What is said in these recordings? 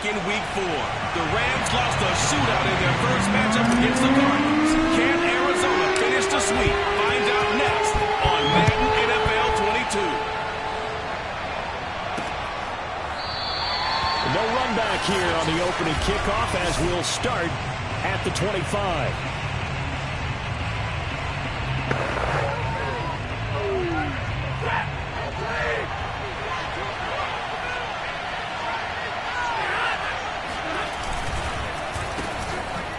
back in Week 4. The Rams lost a shootout in their first matchup against the Cardinals. Can Arizona finish the sweep? Find out next on Madden NFL 22. No run back here on the opening kickoff as we'll start at the 25.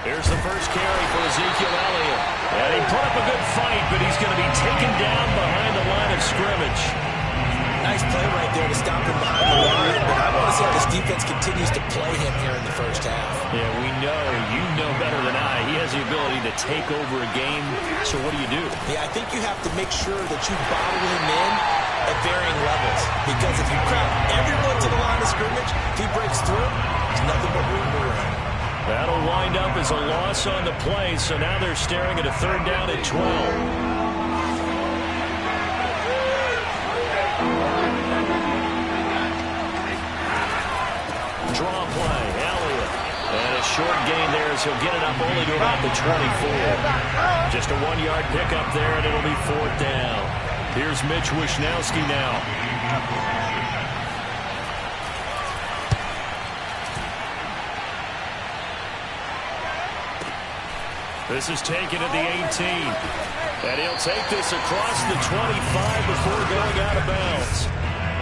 Here's the first carry for Ezekiel Elliott. And he put up a good fight, but he's going to be taken down behind the line of scrimmage. Nice play right there to stop him behind the line, but I want to see how this defense continues to play him here in the first half. Yeah, we know, you know better than I, he has the ability to take over a game, so what do you do? Yeah, I think you have to make sure that you bottle him in at varying levels, because if you crowd everyone to the line of scrimmage, if he breaks through, there's nothing but room to run. That'll wind up as a loss on the play, so now they're staring at a third down at 12. Draw play, Elliott. And a short gain there as he'll get it up only to about the 24. Just a 1-yard pickup there, and it'll be fourth down. Here's Mitch Wishnowsky now. This is taken at the 18. And he'll take this across the 25 before going out of bounds.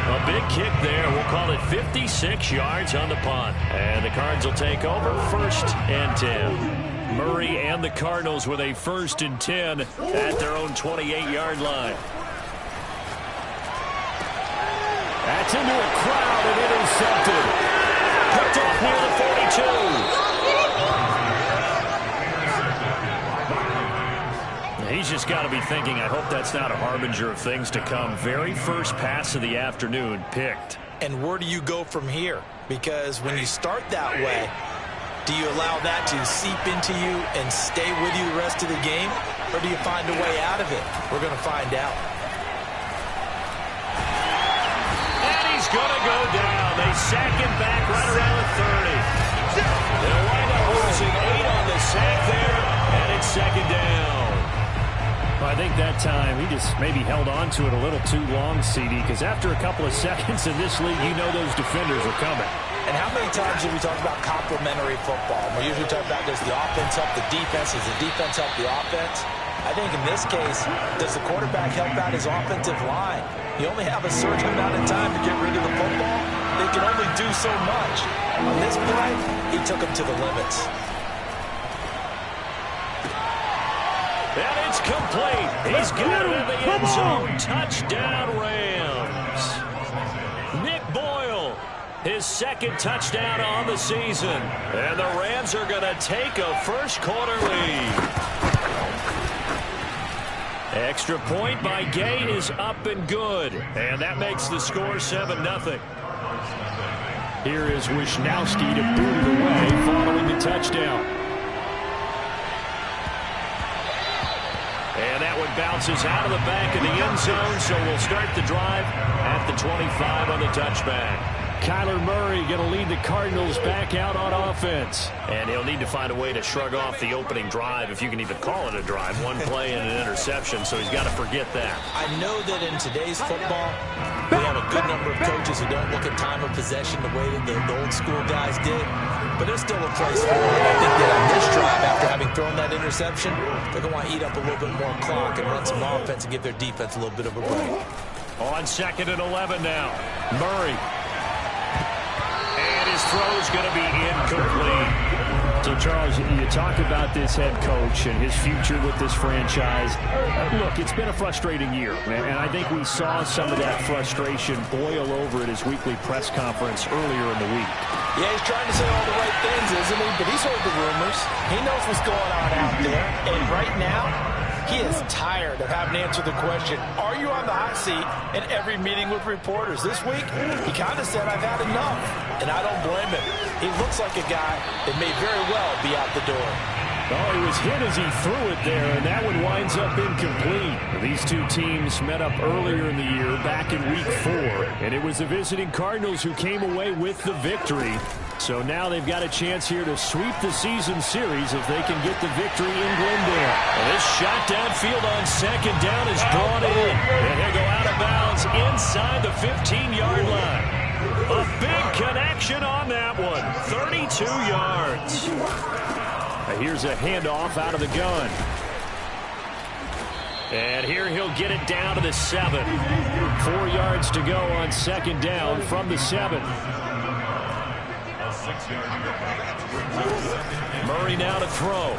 A big kick there. We'll call it 56 yards on the punt. And the Cards will take over first and 10. Murray and the Cardinals with a first and 10 at their own 28-yard line. That's into a crowd and intercepted. Picked off near the 42. He's just got to be thinking, I hope that's not a harbinger of things to come. Very first pass of the afternoon picked. And where do you go from here? Because when you start that way, do you allow that to seep into you and stay with you the rest of the game? Or do you find a way out of it? We're going to find out. And he's going to go down. They sack him back right around the 30. They'll wind up losing 8 on the sack there, and it's second down. I think that time he just maybe held on to it a little too long, CD, because after a couple of seconds in this league, you know those defenders are coming. And how many times have we talked about complementary football? We usually talk about does the offense help the defense, does the defense help the offense? I think in this case, does the quarterback help out his offensive line? You only have a certain amount of time to get rid of the football. They can only do so much. On this play, he took him to the limits. And it's complete. He's got it in the end zone. Touchdown, Rams. Nick Boyle, his second touchdown on the season. And the Rams are going to take a first-quarter lead. Extra point by Gay is up and good. And that makes the score 7-0. Here is Wishnowsky to boot it away following the touchdown. And that one bounces out of the back of the end zone, so we'll start the drive at the 25 on the touchback. Kyler Murray going to lead the Cardinals back out on offense. And he'll need to find a way to shrug off the opening drive, if you can even call it a drive. One play and an interception, so he's got to forget that. I know that in today's football, we have a good number of coaches who don't look at time of possession the way that the old school guys did. But there's still a place for it. I think that on this drive, after having thrown that interception, they're going to want to eat up a little bit more clock and run some offense and give their defense a little bit of a break. On second and 11 now, Murray. And his throw's going to be incomplete. So, Charles, you talk about this head coach and his future with this franchise. Look, it's been a frustrating year, and I think we saw some of that frustration boil over at his weekly press conference earlier in the week. Yeah, he's trying to say all the right things, isn't he? But he's heard the rumors. He knows what's going on out there. And right now, he is tired of having to answer the question, are you on the hot seat in every meeting with reporters? This week, he kind of said, I've had enough. And I don't blame him. He looks like a guy that may very well be out the door. Oh, he was hit as he threw it there, and that one winds up incomplete. These two teams met up earlier in the year, back in Week 4, and it was the visiting Cardinals who came away with the victory. So now they've got a chance here to sweep the season series if they can get the victory in Glendale. And this shot downfield on second down is brought in. And he'll go out of bounds inside the 15-yard line. A big connection on that one. 32 yards. Here's a handoff out of the gun. And here he'll get it down to the 7. 4 yards to go on second down from the 7. Murray now to throw.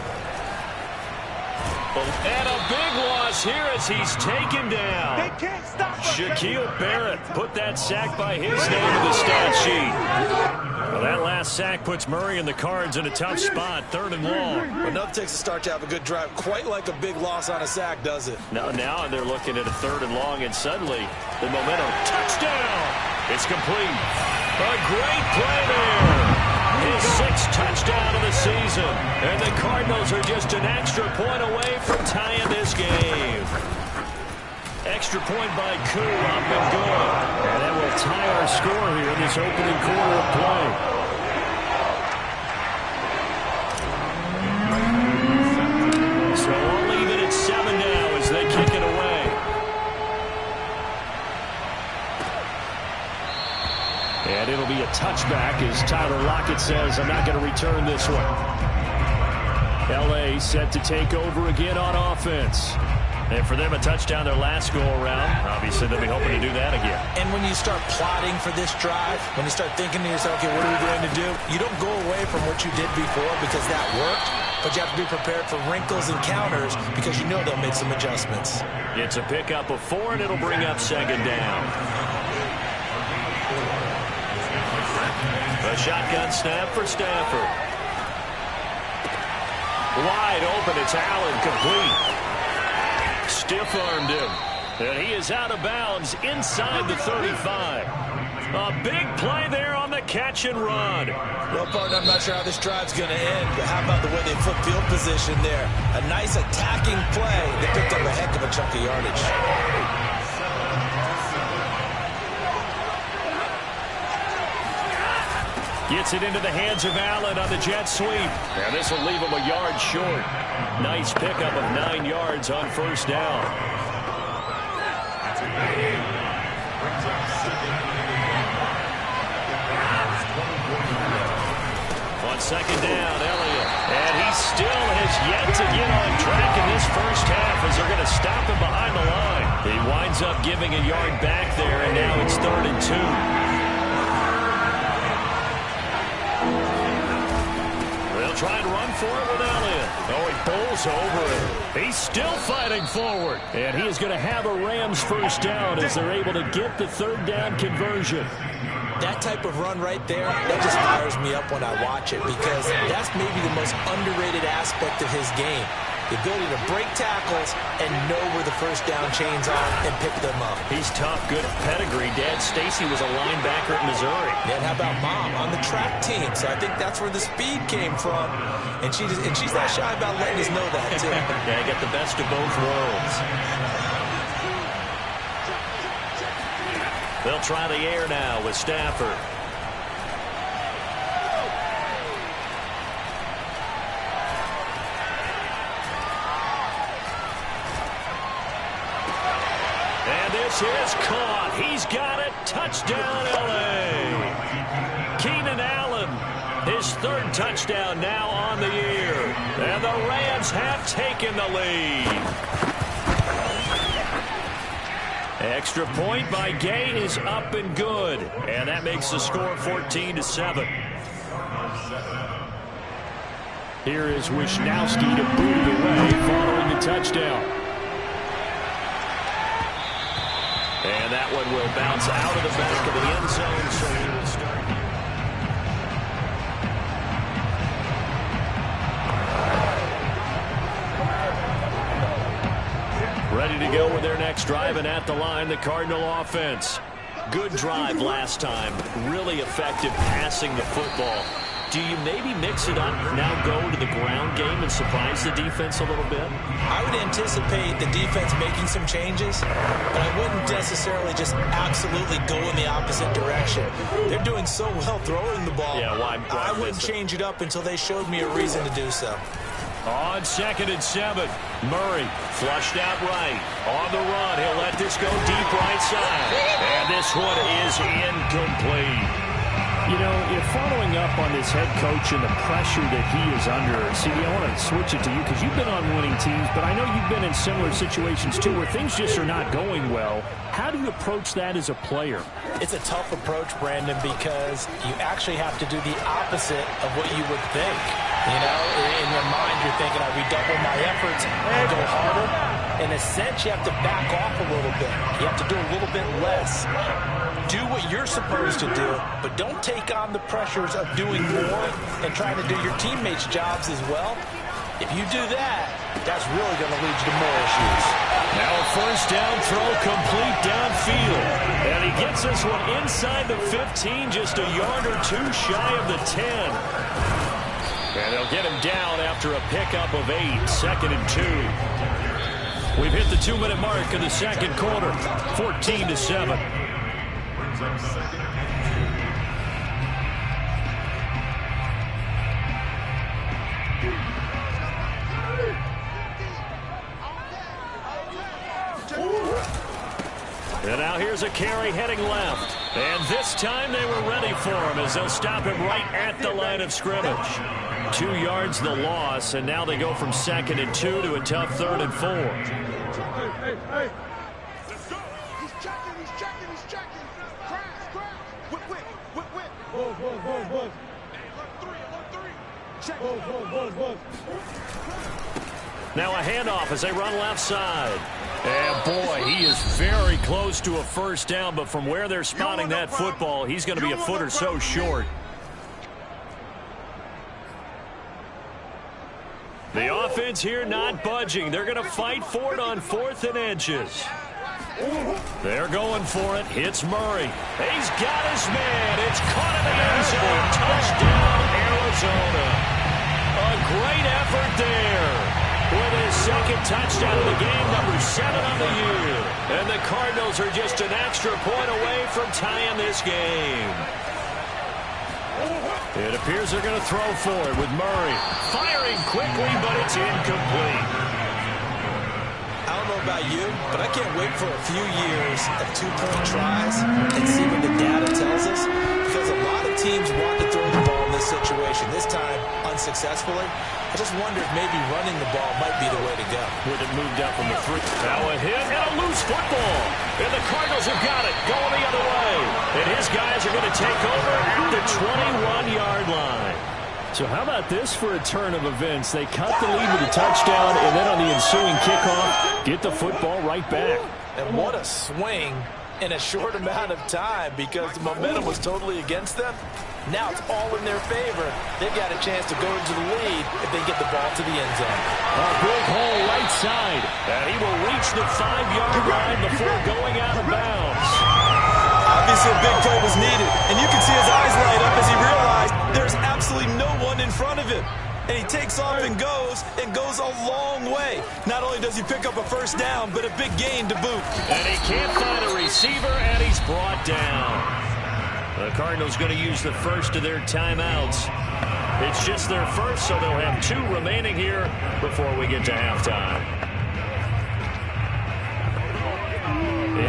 And a big loss here as he's taken down. Shaquille Barrett put that sack by his name in the stat sheet. Well, that last sack puts Murray and the Cards in a tough spot, 3rd and long. Enough takes a start to have a good drive. Quite like a big loss on a sack, does it? Now they're looking at a 3rd and long, and suddenly the momentum. Touchdown! It's complete. A great play there. His 6th touchdown of the season. And the Cardinals are just an extra point away from tying this game. Extra point by Koo, up and good. And that will tie our score here in this opening quarter of play. So all even at 7 now as they kick it away. And it'll be a touchback as Tyler Lockett says, I'm not going to return this one. L.A. set to take over again on offense. And for them, a touchdown their last go-around. Obviously, they'll be hoping to do that again. And when you start plotting for this drive, when you start thinking to yourself, okay, what are we going to do? You don't go away from what you did before because that worked, but you have to be prepared for wrinkles and counters because you know they'll make some adjustments. It's a pickup of 4, and it'll bring up second down. A shotgun snap for Stafford. Wide open, it's Allen, complete. Stiff-armed him. And he is out of bounds inside the 35. A big play there on the catch and run. Well, partner, I'm not sure how this drive's going to end, but how about the way they flip field position there? A nice attacking play that picked up a heck of a chunk of yardage. Gets it into the hands of Allen on the jet sweep. And this will leave him a yard short. Nice pickup of 9 yards on first down. On second down, Elliott. And he still has yet to get on track in this first half as they're going to stop him behind the line. He winds up giving a yard back there, and now it's 3rd and 2. Try and run for it with Elliott. Oh, he bowls over it. He's still fighting forward. And he is going to have a Rams first down as they're able to get the 3rd down conversion. That type of run right there, that just fires me up when I watch it because that's maybe the most underrated aspect of his game. The ability to break tackles and know where the first down chains are and pick them up. He's tough, good pedigree. Dad Stacy was a linebacker at Missouri. And how about Mom on the track team? So I think that's where the speed came from. And she's not shy about letting us know that, too. Yeah, get the best of both worlds. They'll try the air now with Stafford. Is caught. He's got it. Touchdown, L.A. Keenan Allen, his 3rd touchdown now on the year. And the Rams have taken the lead. Extra point by Gay is up and good. And that makes the score 14-7. Here is Wisnowski to boot it away following the touchdown. And that one will bounce out of the back of the end zone, so he will start. Ready to go with their next drive, and at the line, the Cardinal offense. Good drive last time. Really effective passing the football. Do you maybe mix it up, now go to the ground game and surprise the defense a little bit? I would anticipate the defense making some changes, but I wouldn't necessarily just absolutely go in the opposite direction. They're doing so well throwing the ball. Yeah, why I wouldn't change it up until they showed me a reason to do so. On 2nd and 7, Murray flushed out right. On the run, he'll let this go deep right side. And this one is incomplete. You know, if following up on this head coach and the pressure that he is under, CD, I want to switch it to you because you've been on winning teams, but I know you've been in similar situations too where things just are not going well. How do you approach that as a player? It's a tough approach, Brandon, because you actually have to do the opposite of what you would think. You know, in your mind, you're thinking, I redouble my efforts, I go harder. In a sense, you have to back off a little bit. You have to do a little bit less. Do what you're supposed to do, but don't take on the pressures of doing more and trying to do your teammates' jobs as well. If you do that, that's really going to lead you to more issues. Now a first down throw complete downfield. And he gets this one inside the 15, just a yard or two shy of the 10. And they'll get him down after a pickup of 8, 2nd and 2. We've hit the 2-minute mark in the second quarter, 14-7. And now here's a carry heading left. And this time they were ready for him as they'll stop him right at the line of scrimmage. 2 yards the loss, and now they go from 2nd and 2 to a tough 3rd and 4. Hey. Let's go. He's checking. Crash. Whip. Buzz. Hey, alert 3. Check. Now a handoff as they run left side. And boy, he is very close to a first down, but from where they're spotting that football, he's going to be a foot or so short. The offense here not budging. They're going to fight for it on 4th and inches. They're going for it. Hits Murray. He's got his man. It's caught in the end zone. Touchdown, Arizona. A great effort there. With his second touchdown of the game, number 7 on the year. And the Cardinals are just an extra point away from tying this game. It appears they're going to throw for it with Murray. Firing quickly, but it's incomplete. I don't know about you, but I can't wait for a few years of 2-point tries and see what the data tells us. Because a lot of teams want to throw the ball in this situation. This time, unsuccessfully. I just wonder if maybe running the ball might be the way to go. With it moved up from the 3. Now a hit and a loose football. And the Cardinals have got it. Going the other way. And his guys are going to take over at the 21-yard line. So how about this for a turn of events? They cut the lead with a touchdown, and then on the ensuing kickoff, get the football right back. And what a swing in a short amount of time because the momentum was totally against them. Now it's all in their favor. They've got a chance to go into the lead if they get the ball to the end zone. A big hole right side. And he will reach the 5-yard line before going out of bounds. Obviously a big play was needed. And you can see his eyes light up as he realized there's absolutely no one in front of him. And he takes off and goes a long way. Not only does he pick up a first down, but a big gain to boot. And he can't find a receiver, and he's brought down. The Cardinals going to use the first of their timeouts. It's just their first, so they'll have 2 remaining here before we get to halftime.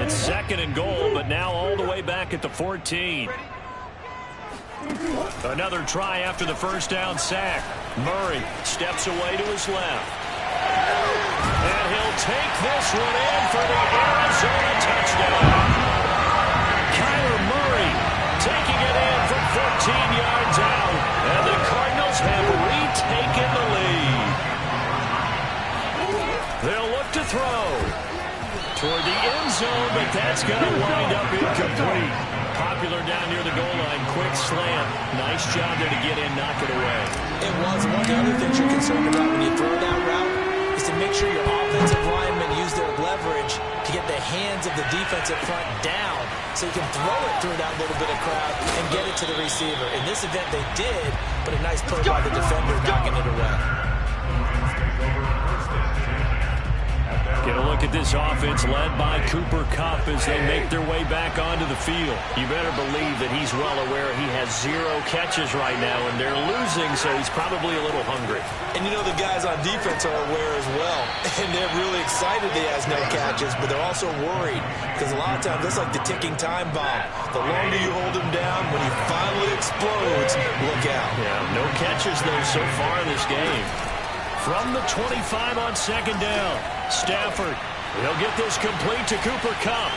It's 2nd and goal, but now all the way back at the 14. Another try after the first down sack. Murray steps away to his left. And he'll take this one in for the Arizona touchdown. Kyler Murray taking it in from 14 yards out. And the Cardinals have retaken the lead. They'll look to throw toward the end zone, but that's going to wind up incomplete. Popular down near the goal line. Quick slant. Nice job there to get in, knock it away. It was. One of the other things you're concerned about when you throw that route is to make sure your offensive linemen use their leverage to get the hands of the defensive front down so you can throw it through that little bit of crowd and get it to the receiver. In this event, they did, but a nice play by the defender knocking it away. Get a look at this offense led by Cooper Kupp as they make their way back onto the field. You better believe that he's well aware he has 0 catches right now, and they're losing, so he's probably a little hungry. And you know the guys on defense are aware as well, and they're really excited he has no catches, but they're also worried because a lot of times that's like the ticking time bomb. The longer you hold him down, when he finally explodes, look out. Yeah, no catches, though, so far in this game. From the 25 on second down, Stafford. He'll get this complete to Cooper Kupp.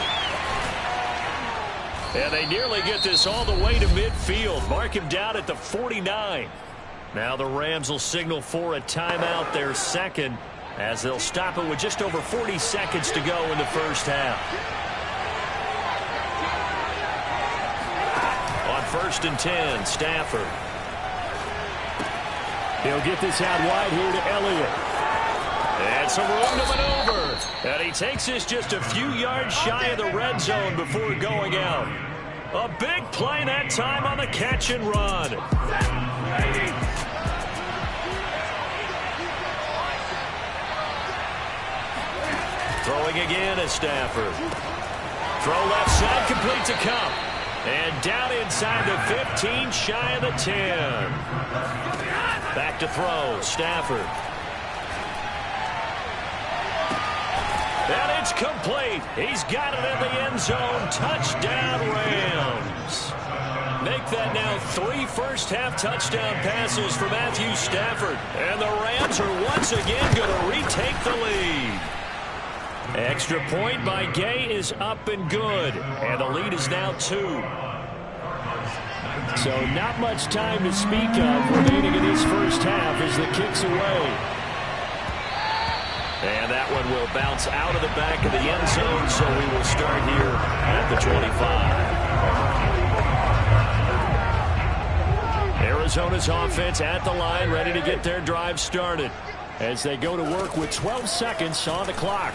And they nearly get this all the way to midfield. Mark him down at the 49. Now the Rams will signal for a timeout, their second, as they'll stop it with just over 40 seconds to go in the first half. On 1st and 10, Stafford. He'll get this out wide here to Elliott. And some room to maneuver. And he takes this just a few yards shy of the red zone before going out. A big play that time on the catch and run. Throwing again is Stafford. Throw left side, complete to Kupp. And down inside the 15, shy of the 10. Back to throw, Stafford. And it's complete. He's got it in the end zone. Touchdown, Rams. Make that now 3 first-half touchdown passes for Matthew Stafford. And the Rams are once again going to retake the lead. Extra point by Gay is up and good. And the lead is now 2. So not much time to speak of remaining in this first half as the kick's away. And that one will bounce out of the back of the end zone, so we will start here at the 25. Arizona's offense at the line, ready to get their drive started as they go to work with 12 seconds on the clock.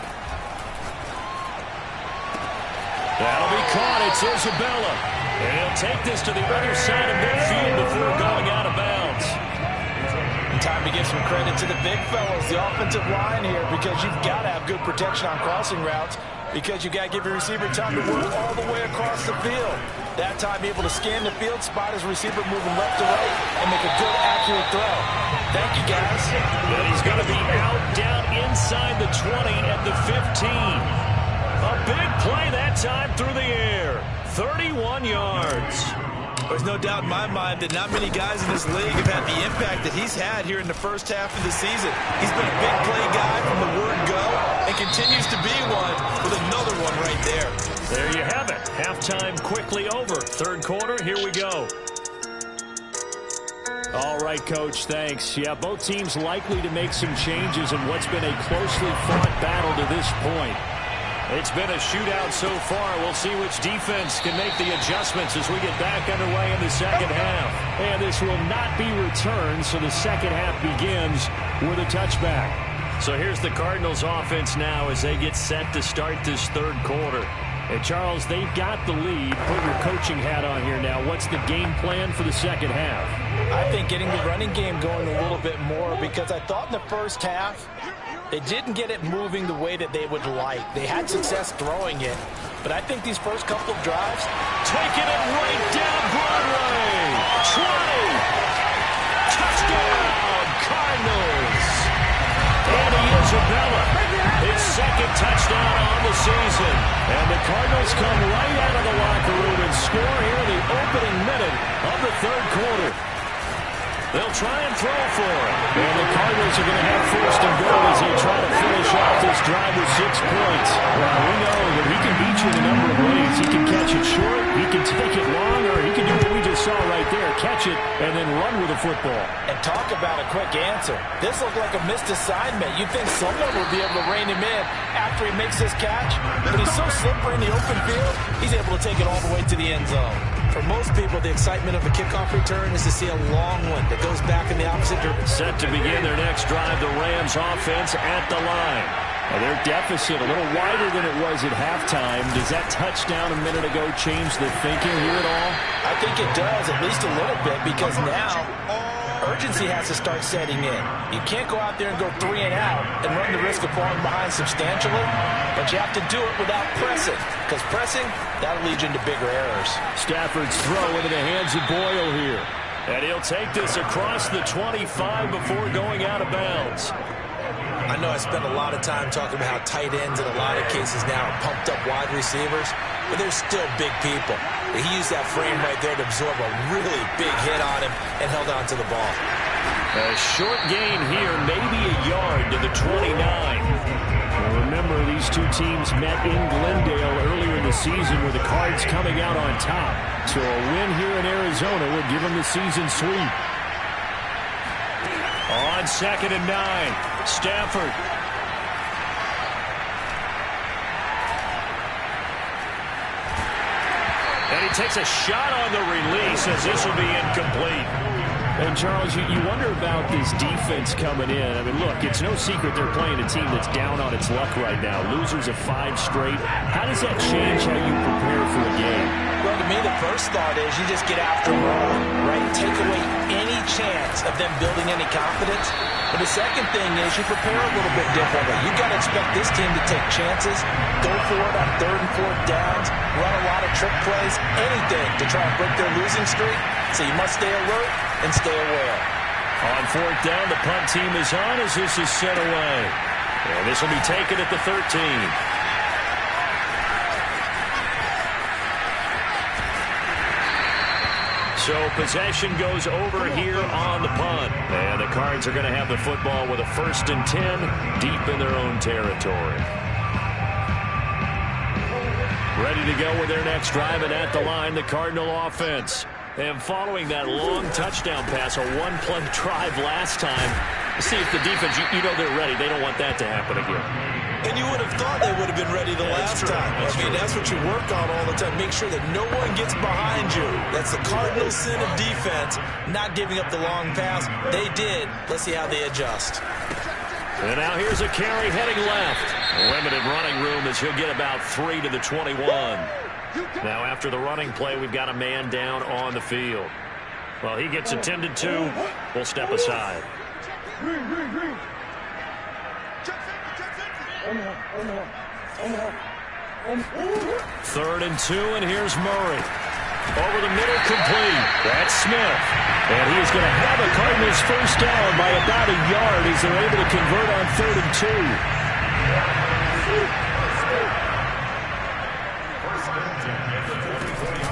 That'll be caught. It's Isabella. And he'll take this to the other side of midfield before going out of bounds. Time to give some credit to the big fellas, the offensive line here, because you've got to have good protection on crossing routes, because you've got to give your receiver time to work all the way across the field. That time able to scan the field, spot his receiver moving left to right, and make a good, accurate throw. Thank you, guys. And he's going to be out down inside the 20 at the 15. A big play that time through the air. 31 yards. There's no doubt in my mind that not many guys in this league have had the impact that he's had here in the first half of the season. He's been a big play guy from the word go and continues to be one with another one right there. There you have it. Halftime quickly over. Third quarter, here we go. All right, Coach, thanks. Yeah, both teams likely to make some changes in what's been a closely fought battle to this point. It's been a shootout so far. We'll see which defense can make the adjustments as we get back underway in the second half. And this will not be returned, so the second half begins with a touchback. So here's the Cardinals offense now as they get set to start this third quarter. And Charles, they've got the lead. Put your coaching hat on here now. What's the game plan for the second half? I think getting the running game going a little bit more, because I thought in the first half they didn't get it moving the way that they would like. They had success throwing it, but I think these first couple of drives, taking it right down Broadway. 20. Touchdown, Cardinals. Danny Isabella, his second touchdown on the season. And the Cardinals come right out of the locker room and score here in the opening minute of the third quarter. They'll try and throw for it. And the Cardinals are going to have first and goal as they try to finish off this drive with 6 points. Well, we know that he can beat you in a number of ways. He can catch it short, he can take it long, or he can do what we just saw right there, catch it and then run with the football. And talk about a quick answer. This looked like a missed assignment. You'd think someone would be able to rein him in after he makes this catch, but he's so slippery in the open field, he's able to take it all the way to the end zone. For most people, the excitement of a kickoff return is to see a long one that goes back in the opposite direction. Set to begin their next drive, the Rams offense at the line. Well, their deficit a little wider than it was at halftime. Does that touchdown a minute ago change the thinking here at all? I think it does, at least a little bit, because now urgency has to start setting in. You can't go out there and go 3 and out and run the risk of falling behind substantially, but you have to do it without pressing, because pressing, that'll lead you into bigger errors. Stafford's throw into the hands of Boyle here. And he'll take this across the 25 before going out of bounds. I know I spent a lot of time talking about how tight ends in a lot of cases now are pumped up wide receivers, but they're still big people. He used that frame right there to absorb a really big hit on him and held on to the ball. A short gain here, maybe a yard to the 29. Well, remember, these two teams met in Glendale earlier in the season with the Cards coming out on top. So a win here in Arizona would give them the season sweep. On 2nd and 9, Stafford. And he takes a shot on the release as this will be incomplete. And, Charles, you wonder about this defense coming in. I mean, look, it's no secret they're playing a team that's down on its luck right now. Losers of 5 straight. How does that change how you prepare for a game? Well, to me, the first thought is you just get after them all, right? Take away any chance of them building any confidence. But the second thing is you prepare a little bit differently. You've got to expect this team to take chances, go for it on 3rd and 4th downs, run a lot of trick plays, anything to try and break their losing streak. So you must stay alert and stay aware. On 4th down, the punt team is on as this is set away. And this will be taken at the 13. So possession goes over here on the punt. And the Cards are going to have the football with a 1st and 10 deep in their own territory. Ready to go with their next drive, and at the line, the Cardinal offense. And following that long touchdown pass, a 1-play drive last time, see if the defense, you know they're ready. They don't want that to happen again. And you would have thought they would have been ready the last time. I mean, that's what you work on all the time. Make sure that no one gets behind you. That's the cardinal sin of defense, not giving up the long pass. They did. Let's see how they adjust. And now here's a carry heading left. Limited running room as he'll get about 3 to the 21. Now after the running play, we've got a man down on the field. Well, he gets attended to. We'll step aside. Green. 3rd and 2, and here's Murray. Over the middle, complete. That's Smith. And he is going to have a Cardinals first down by about a yard as they're able to convert on 3rd and 2.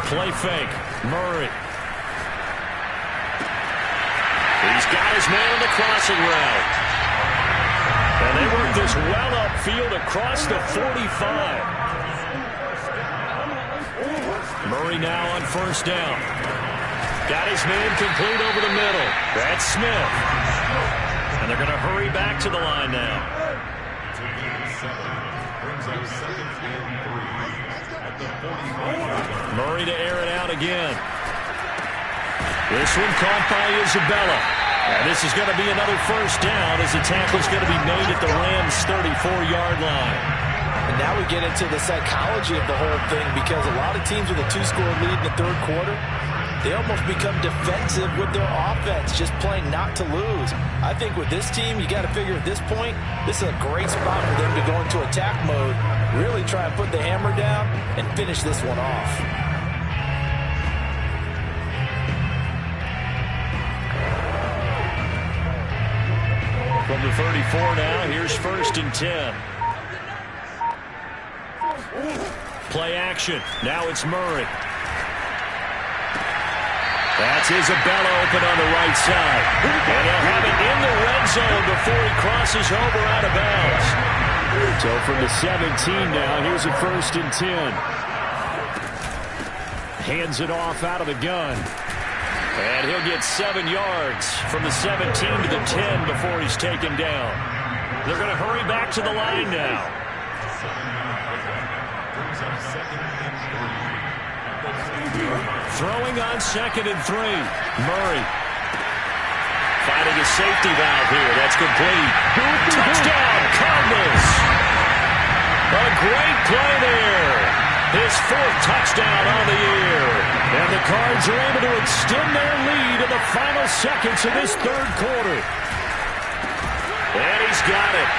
Play fake. Murray. He's got his man on the crossing route. And they work this well upfield across the 45. Murray now on 1st down. Got his man complete over the middle. That's Smith. And they're going to hurry back to the line now. Murray to air it out again. This one caught by Isabella. And this is going to be another first down as the tackle is going to be made at the Rams' 34-yard line. And now we get into the psychology of the whole thing, because a lot of teams with a 2-score lead in the 3rd quarter, they almost become defensive with their offense, just playing not to lose. I think with this team, you got to figure at this point, this is a great spot for them to go into attack mode, really try and put the hammer down and finish this one off. From the 34 now, here's 1st and 10. Play action. Now it's Murray. That's Isabella open on the right side. And he'll have it in the red zone before he crosses over out of bounds. So from the 17 now, here's a 1st and 10. Hands it off out of the gun. And he'll get 7 yards from the 17 to the 10 before he's taken down. They're going to hurry back to the line now. Throwing on 2nd and 3. Murray. Finding a safety valve here. That's complete. Touchdown, Cardinals. A great play there. His fourth touchdown on the year. And the Cards are able to extend their lead in the final seconds of this third quarter. And he's got it.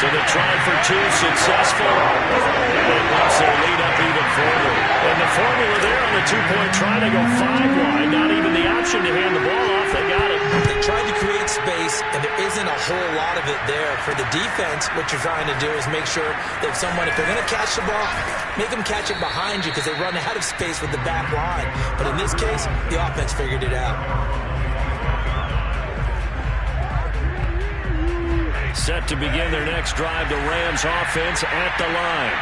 So the try for two successful. And it bumps their lead up even further. And the formula there on the two-point try, they go 5 wide. Not even the option to hand the ball off. They got it. They tried to create space, and there isn't a whole lot of it there. For the defense, what you're trying to do is make sure that someone, if they're going to catch the ball, make them catch it behind you because they run out of space with the back line. But in this case, the offense figured it out. Set to begin their next drive, the Rams offense at the line.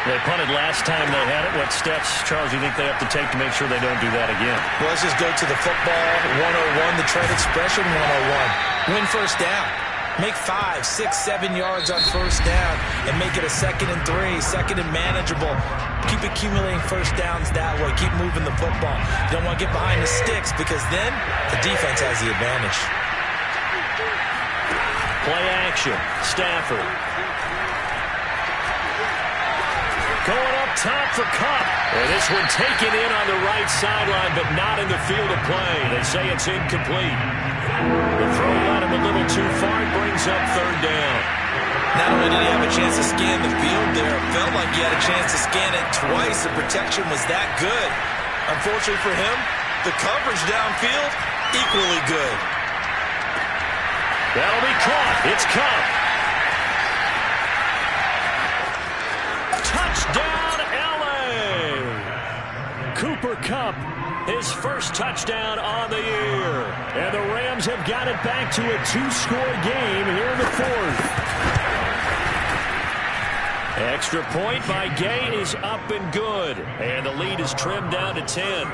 They punted last time they had it. What steps, Charles, do you think they have to take to make sure they don't do that again? Well, let's just go to the football 101, the trend expression 101. Win first down. Make 5, 6, 7 yards on first down and make it a 2nd and 3, second and manageable. Keep accumulating first downs that way. Keep moving the football. You don't want to get behind the sticks because then the defense has the advantage. Play action. Stafford. Going up top for Kupp. And this one taken in on the right sideline, but not in the field of play. They say it's incomplete. The throw got him a little too far. It brings up third down. Not only did he have a chance to scan the field there, it felt like he had a chance to scan it twice. The protection was that good. Unfortunately for him, the coverage downfield, equally good. That'll be caught. It's Kupp. Touchdown, L.A. Cooper Kupp, his first touchdown on the year. And the Rams have got it back to a 2-score game here in the fourth. Extra point by Gay is up and good. And the lead is trimmed down to 10.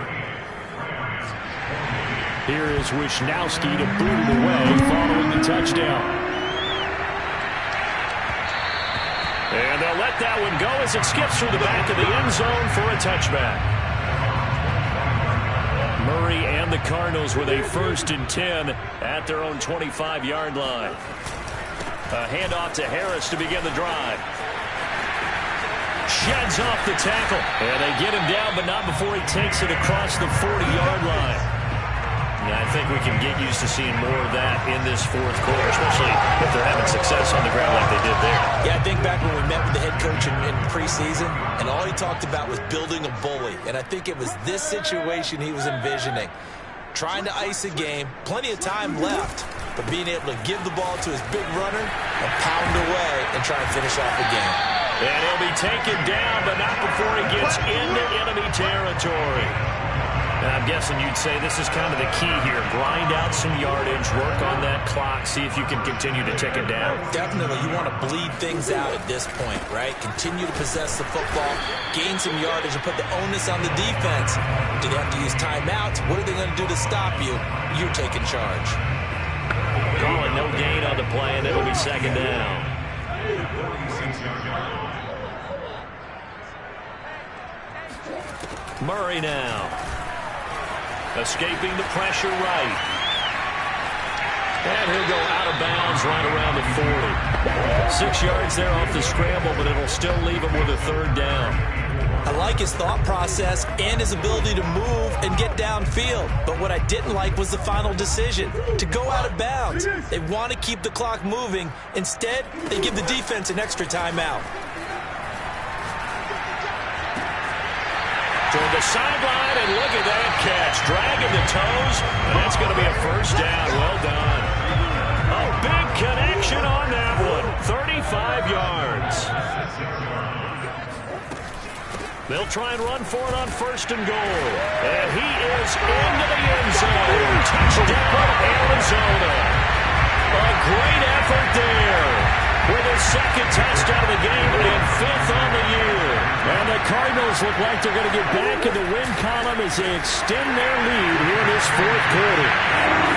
Here is Wisnowski to boot it away following the touchdown. And they'll let that one go as it skips through the back of the end zone for a touchback. Murray and the Cardinals with a 1st and 10 at their own 25-yard line. A handoff to Harris to begin the drive. Sheds off the tackle. And they get him down, but not before he takes it across the 40-yard line. I think we can get used to seeing more of that in this fourth quarter, especially if they're having success on the ground like they did there. Yeah, I think back when we met with the head coach in preseason, and all he talked about was building a bully. And I think it was this situation he was envisioning. Trying to ice a game, plenty of time left, but being able to give the ball to his big runner and pound away and try and finish off the game. And he'll be taken down, but not before he gets into enemy territory. And I'm guessing you'd say this is kind of the key here. Grind out some yardage, work on that clock, see if you can continue to tick it down. Definitely, you want to bleed things out at this point, right? Continue to possess the football, gain some yardage, and put the onus on the defense. Do they have to use timeouts? What are they going to do to stop you? You're taking charge. Calling no gain on the play, and it'll be 2nd down. Murray now. Escaping the pressure right. And he'll go out of bounds right around the 40. 6 yards there off the scramble, but it'll still leave him with a 3rd down. I like his thought process and his ability to move and get downfield. But what I didn't like was the final decision, to go out of bounds. They want to keep the clock moving. Instead, they give the defense an extra timeout. Toward the sideline, and look at that catch. Dragging the toes, and that's going to be a 1st down. Well done. A big connection on that one. 35 yards. They'll try and run for it on 1st and goal. And he is into the end zone. Touchdown, Arizona. A great effort there. With his 2nd touchdown of the game and 5th on the year. And the Cardinals look like they're going to get back in the win column as they extend their lead here in this 4th quarter.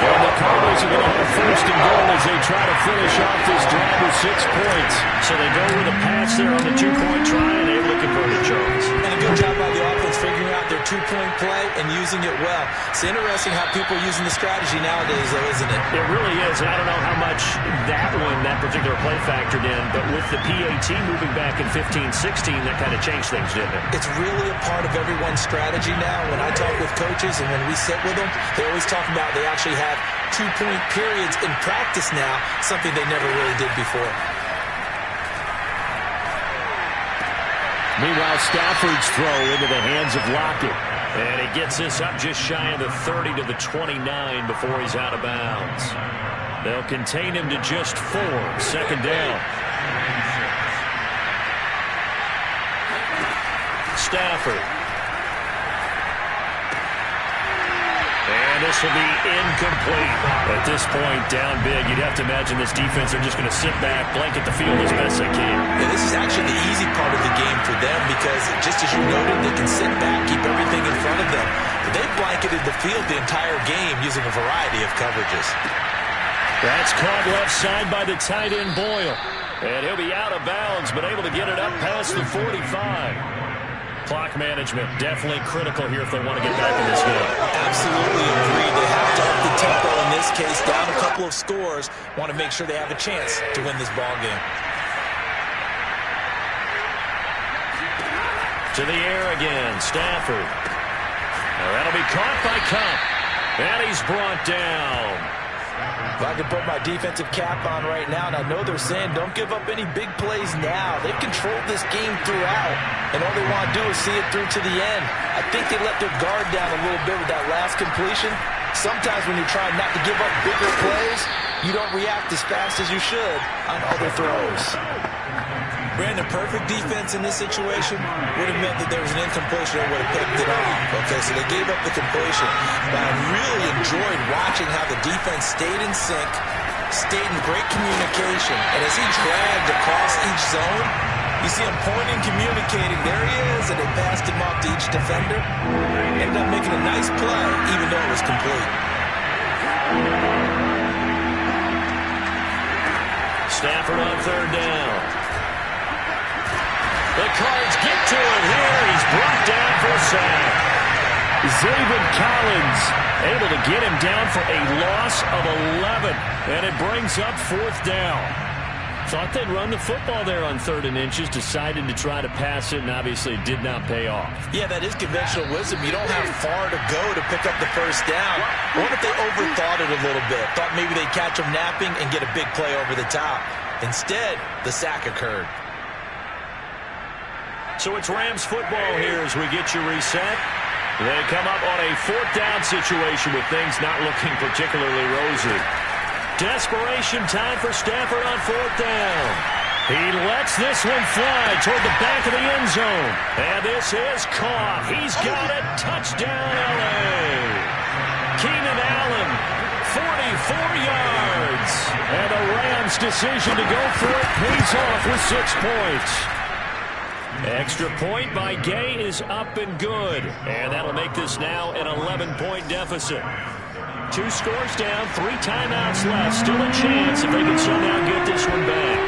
And the Cardinals are going to have 1st and goal as they try to finish off this drive with 6 points. So they go with a pass there on the 2-point try, and able to convert it, Charles. And a good job by the offense figuring out their two-point play and using it well. It's interesting how people are using the strategy nowadays, though, isn't it? It really is. I don't know how much that particular play factored in, but with the PAT moving back in 15-16, that kind of changed things, didn't it? It's really a part of everyone's strategy now. When I talk with coaches and when we sit with them, they always talk about they actually have two-point periods in practice now, something they never really did before. Meanwhile, Stafford's throw into the hands of Lockett. And he gets this up just shy of the 30 to the 29 before he's out of bounds. They'll contain him to just 4. Second down. Stafford. And this will be incomplete. At this point, down big, you'd have to imagine this defense are just going to sit back, blanket the field as best they can. Yeah, this is actually the easy part of the game for them because, just as you noted, they can sit back, keep everything in front of them. But they've blanketed the field the entire game using a variety of coverages. That's caught left side by the tight end Boyle. And he'll be out of bounds, but able to get it up past the 45. Clock management definitely critical here if they want to get back in this game. Absolutely agreed. They have to up the tempo in this case, down a couple of scores. Want to make sure they have a chance to win this ball game. To the air again, Stafford. Now that'll be caught by Kupp. And he's brought down. If I can put my defensive cap on right now, and I know they're saying don't give up any big plays now. They've controlled this game throughout, and all they want to do is see it through to the end. I think they let their guard down a little bit with that last completion. Sometimes when you're trying not to give up bigger plays, you don't react as fast as you should on other throws. Brandon, perfect defense in this situation would have meant that there was an incompletion and would have picked it off. Okay, so they gave up the completion. But I really enjoyed watching how the defense stayed in sync, stayed in great communication. And as he dragged across each zone, you see him pointing, communicating. There he is, and they passed him off to each defender. Ended up making a nice play, even though it was complete. Stafford on third down. The Cards get to it here. He's brought down for a sack. Zaven Collins able to get him down for a loss of 11. And it brings up fourth down. Thought they'd run the football there on 3rd and inches. Decided to try to pass it, and obviously it did not pay off. Yeah, that is conventional wisdom. You don't have far to go to pick up the first down. What if they overthought it a little bit? Thought maybe they'd catch him napping and get a big play over the top. Instead, the sack occurred. So it's Rams football here as we get you reset. They come up on a 4th down situation with things not looking particularly rosy. Desperation time for Stafford on 4th down. He lets this one fly toward the back of the end zone. And this is caught. He's got it. Touchdown, L.A. Keenan Allen, 44 yards. And the Rams' decision to go for it pays off with 6 points. Extra point by Gay is up and good. And that'll make this now an 11-point deficit. 2 scores down, 3 timeouts left. Still a chance if they can somehow get this one back.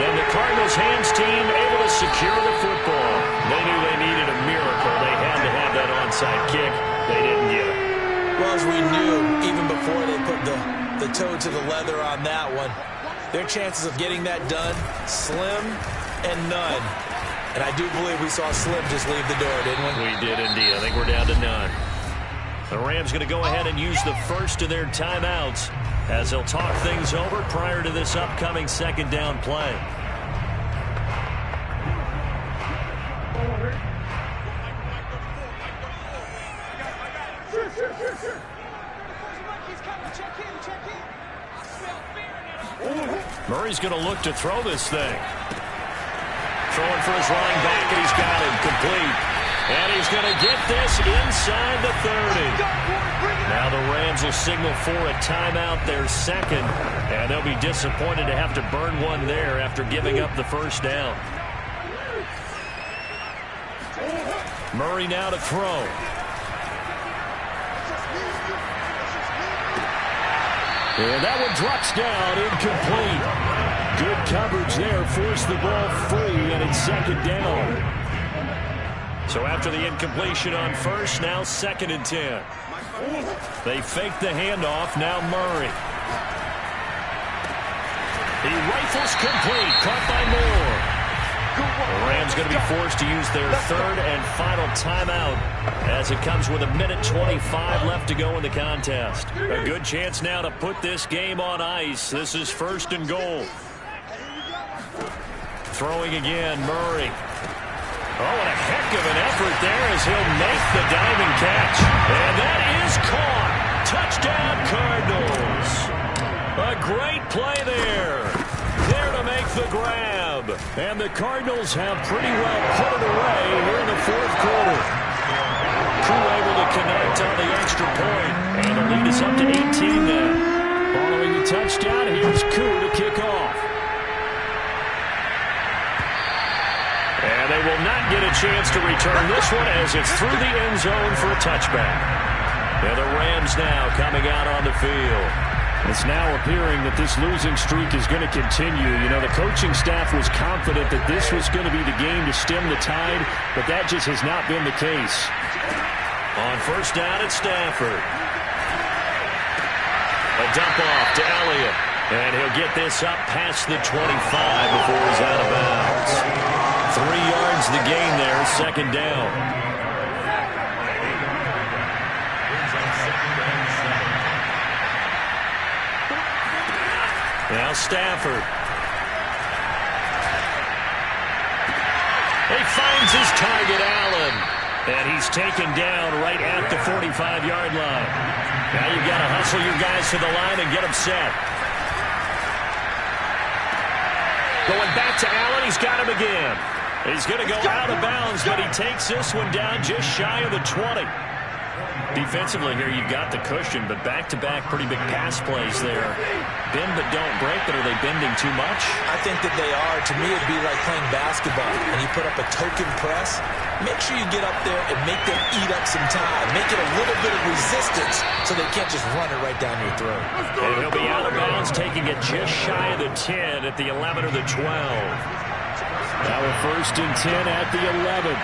And the Cardinals hands team able to secure the football. They knew they needed a miracle. They had to have that onside kick. They didn't get it. Well, as we knew, even before they put the toe to the leather on that one, their chances of getting that done, slim and none. And I do believe we saw Slim just leave the door, didn't we? We did indeed. I think we're down to none. The Rams going to go ahead and use the first of their timeouts as they'll talk things over prior to this upcoming 2nd down play. Murray's going to look to throw this thing. Throwing for his running back, and he's got him complete. And he's going to get this inside the 30. Now the Rams will signal for a timeout, their 2nd. And they'll be disappointed to have to burn one there after giving up the first down. Murray now to throw. And that one drops down, incomplete. Good coverage there, forced the ball free, and it's 2nd down. So after the incompletion on first, now 2nd and 10. They fake the handoff. Now Murray. He rifles complete. Caught by Moore. The Rams going to be forced to use their 3rd and final timeout as it comes with 1:25 left to go in the contest. A good chance now to put this game on ice. This is 1st and goal. Throwing again, Murray. Oh, what a heck of an effort there as he'll make the diving catch. And that is caught. Touchdown, Cardinals. A great play there. There to make the grab. And the Cardinals have pretty well put it away here in the 4th quarter. Koo able to connect on the extra point. And the lead is up to 18 now. Following the touchdown, here's Koo to kick off. And they will not get a chance to return this one as it's through the end zone for a touchback. And the Rams now coming out on the field. It's now appearing that this losing streak is going to continue. You know, the coaching staff was confident that this was going to be the game to stem the tide, but that just has not been the case. On first down at Stafford. A dump off to Elliott. And he'll get this up past the 25 before he's out of bounds. 3 yards the gain there, 2nd down. Now Stafford. He finds his target, Allen. And he's taken down right at the 45-yard line. Now you've got to hustle your guys to the line and get them set. Going back to Allen, he's got him again. He's going to go out of bounds, but he takes this one down just shy of the 20. Defensively here, you've got the cushion, but back-to-back pretty big pass plays there. Bend but don't break, but are they bending too much? I think that they are. To me, it'd be like playing basketball, and you put up a token press. Make sure you get up there and make them eat up some time. Make it a little bit of resistance so they can't just run it right down your throat. And he'll be out of bounds, taking it just shy of the 10 at the 11 or the 12. Now a 1st and 10 at the 11.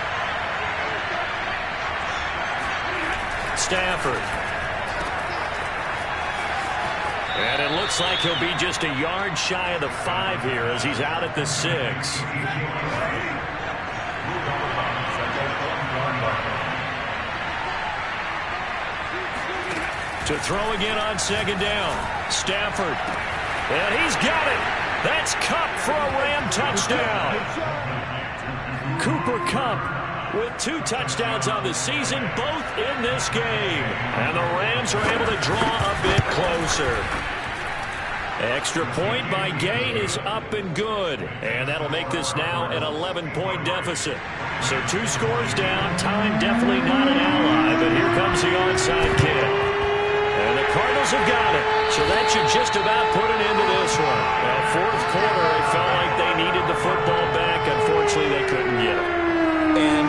Stafford. And it looks like he'll be just a yard shy of the 5 here as he's out at the 6. To throw again on 2nd down. Stafford. And he's got it. That's Kupp for a Ram touchdown. Cooper Kupp with 2 touchdowns on the season, both in this game. And the Rams are able to draw a bit closer. Extra point by Gay is up and good. And that'll make this now an 11-point deficit. So 2 scores down. Time definitely not an ally, but here comes the onside kick. And the Cardinals have got it. So that should just about put an end to this one. Now, 4th quarter, it felt like they needed the football back. Unfortunately, they couldn't get it. And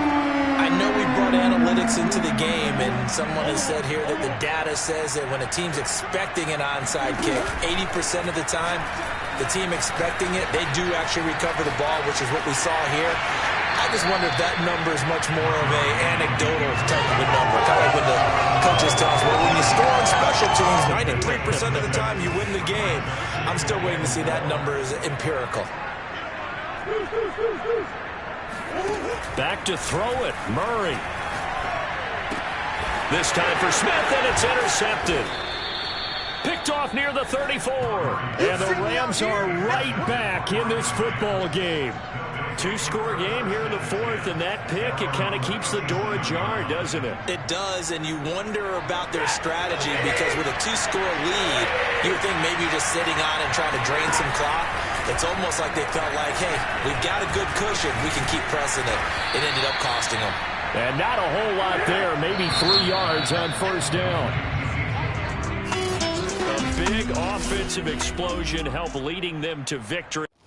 I know we brought analytics into the game, and someone has said here that the data says that when a team's expecting an onside kick, 80% of the time, the team expecting it, they do actually recover the ball, which is what we saw here. I just wonder if that number is much more of a anecdotal type of a number. Kind of like when the coaches tell us, well, when you score on special teams, 93% of the time you win the game. I'm still waiting to see that number is empirical. Back to throw it, Murray. This time for Smith, and it's intercepted. Picked off near the 34. And the Rams are right back in this football game. 2-score game here in the 4th, and that pick, it kind of keeps the door ajar, doesn't it? It does, and you wonder about their strategy because with a 2-score lead, you would think maybe you're just sitting on and trying to drain some clock. It's almost like they felt like, hey, we've got a good cushion. We can keep pressing it. It ended up costing them. And not a whole lot there, maybe 3 yards on 1st down. A big offensive explosion helped leading them to victory.